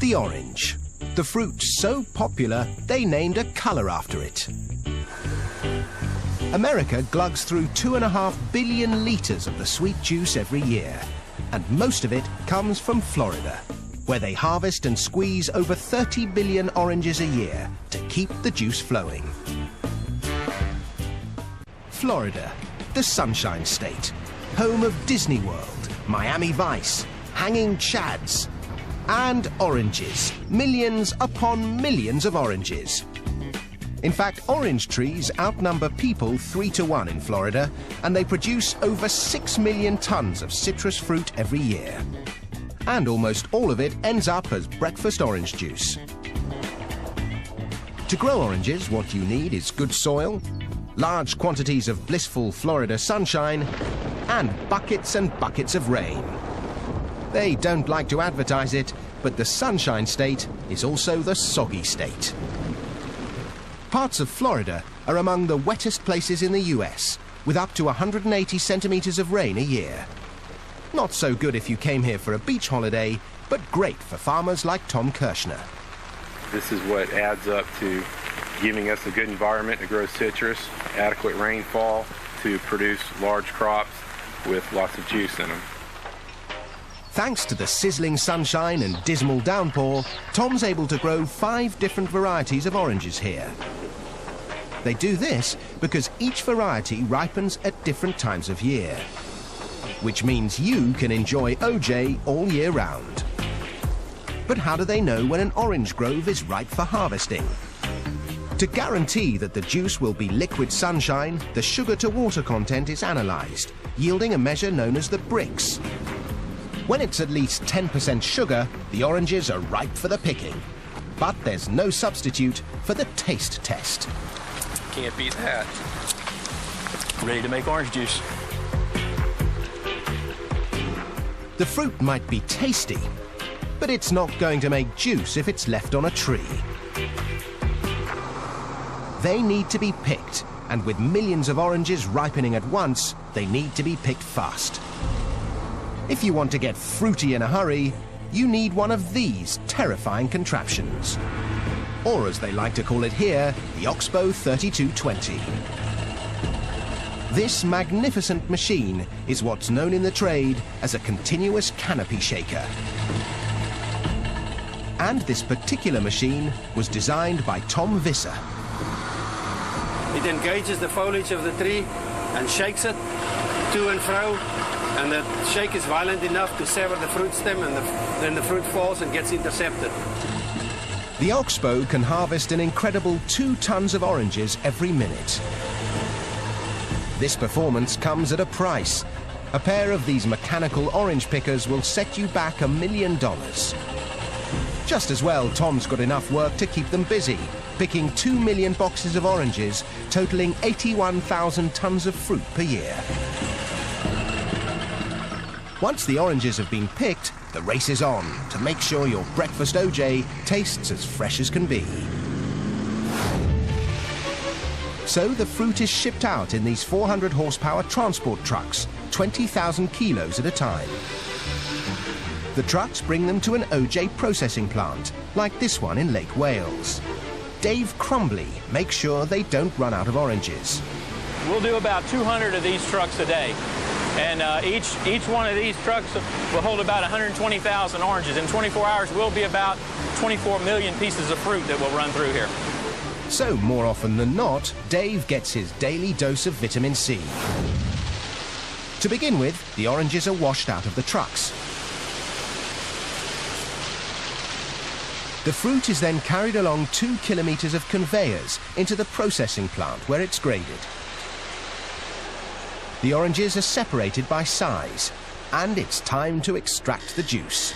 The orange. The fruit so popular, they named a colour after it. America glugs through 2.5 billion litres of the sweet juice every year, and most of it comes from Florida, where they harvest and squeeze over 30 billion oranges a year to keep the juice flowing. Florida, the Sunshine State, home of Disney World, Miami Vice, hanging chads, and oranges, millions upon millions of oranges. In fact, orange trees outnumber people 3 to 1 in Florida, and they produce over 6 million tons of citrus fruit every year. And almost all of it ends up as breakfast orange juice. To grow oranges, what you need is good soil, large quantities of blissful Florida sunshine, and buckets and buckets of rain. They don't like to advertise it, but the Sunshine State is also the soggy state. Parts of Florida are among the wettest places in the US, with up to 180 centimetres of rain a year. Not so good if you came here for a beach holiday, but great for farmers like Tom Kirshner. This is what adds up to giving us a good environment to grow citrus, adequate rainfall to produce large crops with lots of juice in them. Thanks to the sizzling sunshine and dismal downpour, Tom's able to grow 5 different varieties of oranges here. They do this because each variety ripens at different times of year, which means you can enjoy OJ all year round. But how do they know when an orange grove is ripe for harvesting? To guarantee that the juice will be liquid sunshine, the sugar-to-water content is analysed, yielding a measure known as the Brix. When it's at least 10% sugar, the oranges are ripe for the picking. But there's no substitute for the taste test. Can't beat that. Ready to make orange juice. The fruit might be tasty, but it's not going to make juice if it's left on a tree. They need to be picked, and with millions of oranges ripening at once, they need to be picked fast. If you want to get fruity in a hurry, you need one of these terrifying contraptions. Or as they like to call it here, the Oxbow 3220. This magnificent machine is what's known in the trade as a continuous canopy shaker. And this particular machine was designed by Tom Visser. It engages the foliage of the tree and shakes it to and fro. And the shake is violent enough to sever the fruit stem, and then the fruit falls and gets intercepted. The Oxbow can harvest an incredible 2 tons of oranges every minute. This performance comes at a price. A pair of these mechanical orange pickers will set you back $1 million. Just as well, Tom's got enough work to keep them busy, picking 2 million boxes of oranges, totaling 81,000 tons of fruit per year. Once the oranges have been picked, the race is on to make sure your breakfast OJ tastes as fresh as can be. So the fruit is shipped out in these 400 horsepower transport trucks, 20,000 kilos at a time. The trucks bring them to an OJ processing plant, like this one in Lake Wales. Dave Crumbly makes sure they don't run out of oranges. We'll do about 200 of these trucks a day. And each one of these trucks will hold about 120,000 oranges. In 24 hours, we'll be about 24 million pieces of fruit that will run through here. So, more often than not, Dave gets his daily dose of vitamin C. To begin with, the oranges are washed out of the trucks. The fruit is then carried along 2 kilometers of conveyors into the processing plant where it's graded. The oranges are separated by size, and it's time to extract the juice.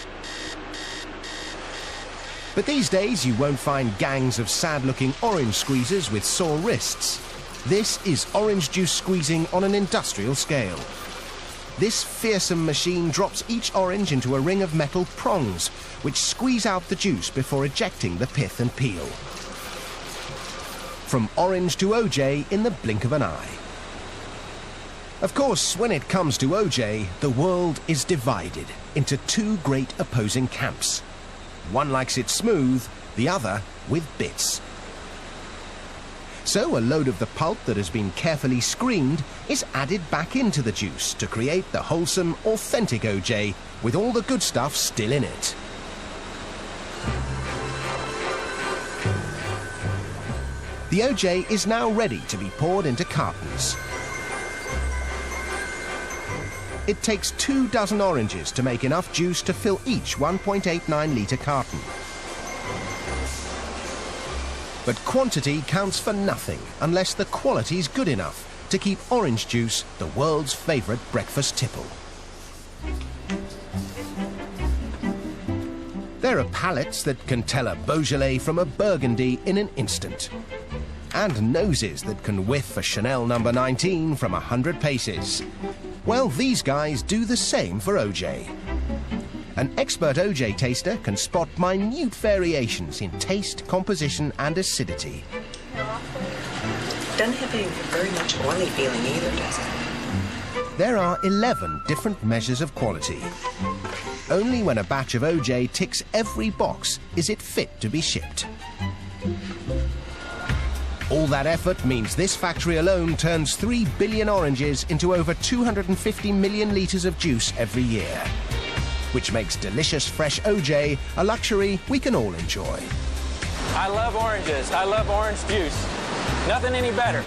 But these days you won't find gangs of sad-looking orange squeezers with sore wrists. This is orange juice squeezing on an industrial scale. This fearsome machine drops each orange into a ring of metal prongs, which squeeze out the juice before ejecting the pith and peel. From orange to OJ in the blink of an eye. Of course, when it comes to OJ, the world is divided into 2 great opposing camps. One likes it smooth, the other with bits. So a load of the pulp that has been carefully screened is added back into the juice to create the wholesome, authentic OJ with all the good stuff still in it. The OJ is now ready to be poured into cartons. It takes 24 oranges to make enough juice to fill each 1.89 litre carton. But quantity counts for nothing unless the quality's good enough to keep orange juice the world's favourite breakfast tipple. There are palates that can tell a Beaujolais from a Burgundy in an instant. And noses that can whiff a Chanel No. 19 from 100 paces. Well, these guys do the same for OJ. An expert OJ taster can spot minute variations in taste, composition and acidity. Doesn't have a very much oily feeling either, does it? There are 11 different measures of quality. Only when a batch of OJ ticks every box is it fit to be shipped. All that effort means this factory alone turns 3 billion oranges into over 250 million litres of juice every year, which makes delicious fresh OJ a luxury we can all enjoy. I love oranges. I love orange juice. Nothing any better.